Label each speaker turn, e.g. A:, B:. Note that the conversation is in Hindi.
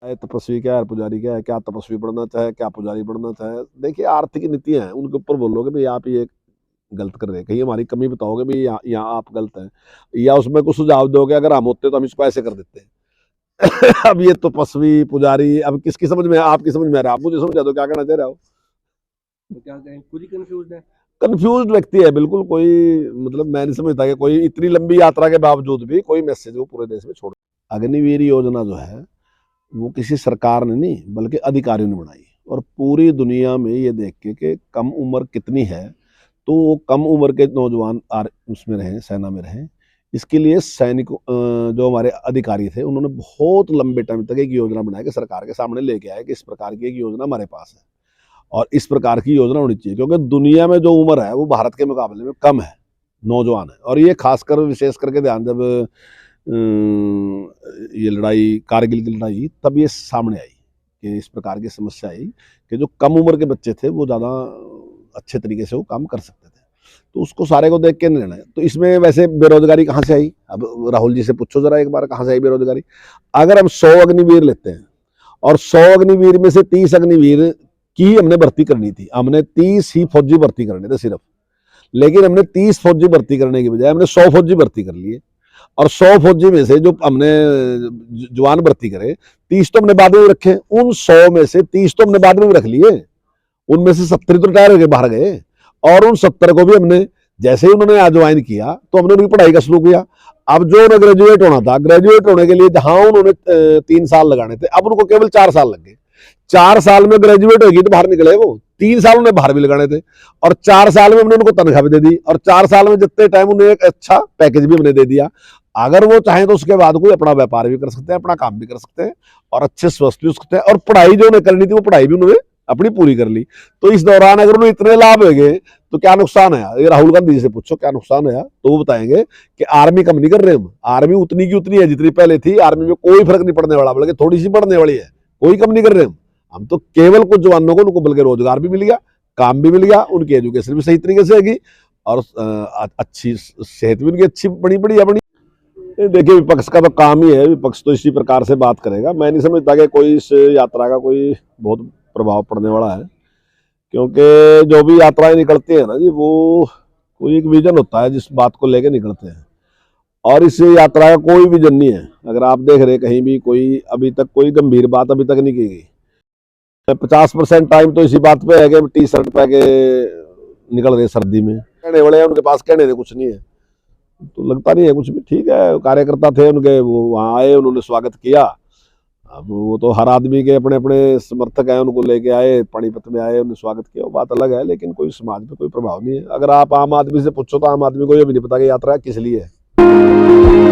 A: चाहे तपस्वी क्या है, पुजारी क्या है, क्या तपस्वी बनना चाहे, क्या पुजारी बनना चाहे। देखिए आर्थिक नीतियां हैं, उनके ऊपर बोलोगे भाई आप ये गलत कर रहे हैं, कहीं हमारी कमी बताओगे भाई यहाँ आप गलत हैं, या उसमें कुछ सुझाव दोगे अगर हम होते तो हम इसको ऐसे कर देते हैं। अब ये तपस्वी पुजारी अब किसकी समझ में है? आपकी समझ में आ रहा है, आप मुझे समझा दो क्या कहना चाह रहे हो।
B: तो क्या कहें, पूरी कंफ्यूज है।
A: कंफ्यूज व्यक्ति है बिल्कुल, कोई मतलब मैं नहीं समझता कि कोई इतनी लंबी यात्रा के बावजूद भी कोई मैसेज वो पूरे देश में छोड़। अग्निवीर योजना जो है वो किसी सरकार ने नहीं बल्कि अधिकारियों ने बनाई, और पूरी दुनिया में ये देख के कि कम उम्र कितनी है तो वो कम उम्र के नौजवान उसमें रहें, सेना में रहें। इसके लिए सैनिक जो हमारे अधिकारी थे उन्होंने बहुत लंबे टाइम तक एक योजना बनाई कि सरकार के सामने लेके आए कि इस प्रकार की एक योजना हमारे पास है और इस प्रकार की योजना होनी चाहिए, क्योंकि दुनिया में जो उम्र है वो भारत के मुकाबले में कम है, नौजवान है। और ये खासकर विशेष करके ध्यान जब ये लड़ाई कारगिल की लड़ाई तब ये सामने आई कि इस प्रकार की समस्या आई कि जो कम उम्र के बच्चे थे वो ज़्यादा अच्छे तरीके से वो काम कर सकते थे। तो उसको सारे को देख के निर्णय है। तो इसमें वैसे बेरोजगारी कहाँ से आई, अब राहुल जी से पूछो जरा एक बार कहाँ से आई बेरोजगारी। अगर हम 100 अग्निवीर लेते हैं और 100 अग्निवीर में से 30 अग्निवीर की हमने भर्ती करनी थी, हमने 30 ही फौजी भर्ती करने थे सिर्फ, लेकिन हमने 30 फौजी भर्ती करने की बजाय हमने 100 फौजी भर्ती कर लिए। और 100 फौजी में से जो हमने जवान भर्ती करे 30 तो हमने बाद में रखे, उन 100 में से 30 तो हमने बाद में रख लिए, उनमें से 70 तो रिटायर होकर बाहर गए। और उन 70 को भी हमने जैसे ही उन्होंने ज्वाइन किया तो हमने उनकी पढ़ाई का शुरू किया। अब जो उन्हें ग्रेजुएट होना था, ग्रेजुएट होने के लिए जहां उन्होंने 3 साल लगाने थे अब उनको केवल 4 साल लग गए। 4 साल में ग्रेजुएट होगी तो बाहर निकले वो, 3 साल उन्हें बाहर भी लगाने थे और 4 साल में हमने उनको तनख्वाह भी दे दी और 4 साल में जितने टाइम उन्हें एक अच्छा पैकेज भी हमने दे दिया। अगर वो चाहें तो उसके बाद कोई अपना व्यापार भी कर सकते हैं, अपना काम भी कर सकते हैं और अच्छे स्वस्थ भी हो सकते हैं, और पढ़ाई जो उन्हें करनी थी वो पढ़ाई भी उन्होंने अपनी पूरी कर ली। तो इस दौरान अगर उन्हें इतने लाभ हो गए तो क्या नुकसान है, ये राहुल गांधी जी से पूछो क्या नुकसान है, तो वो बताएंगे कि आर्मी कम नहीं कर रहे हम, आर्मी उतनी की उतनी है जितनी पहले थी, आर्मी में कोई फर्क नहीं पड़ने वाला, बल्कि थोड़ी सी बढ़ने वाली है, कोई कम नहीं कर रहे हम तो केवल कुछ जवानों को उनको बल्कि रोजगार भी मिल गया, काम भी मिल गया, उनकी एजुकेशन भी सही तरीके से होगी और अच्छी सेहत भी उनकी अच्छी बड़ी बड़ी बड़ी। देखिए विपक्ष का तो काम ही है, विपक्ष तो इसी प्रकार से बात करेगा। मैं नहीं समझता कि कोई इस यात्रा का कोई बहुत प्रभाव पड़ने वाला है, क्योंकि जो भी यात्राएं निकलती है ना जी वो कोई एक विजन होता है जिस बात को लेके निकलते हैं, और इस यात्रा का कोई विजन नहीं है। अगर आप देख रहे कहीं भी कोई अभी तक कोई गंभीर बात अभी तक नहीं की गई। 50% टाइम तो इसी बात पे है कि टी शर्ट पह के निकल रहे सर्दी में, कहने वाले हैं उनके पास कहने दे कुछ नहीं है, तो लगता नहीं है कुछ भी। ठीक है कार्यकर्ता थे उनके, वो वहाँ आए, उन्होंने स्वागत किया। अब वो तो हर आदमी के अपने अपने समर्थक हैं, उनको लेके आए, पानीपत में आए, उन्होंने स्वागत किया, वो बात अलग है, लेकिन कोई समाज पे कोई प्रभाव नहीं है। अगर आप आम आदमी से पूछो तो आम आदमी को ये भी नहीं पता कि यात्रा किस लिए है।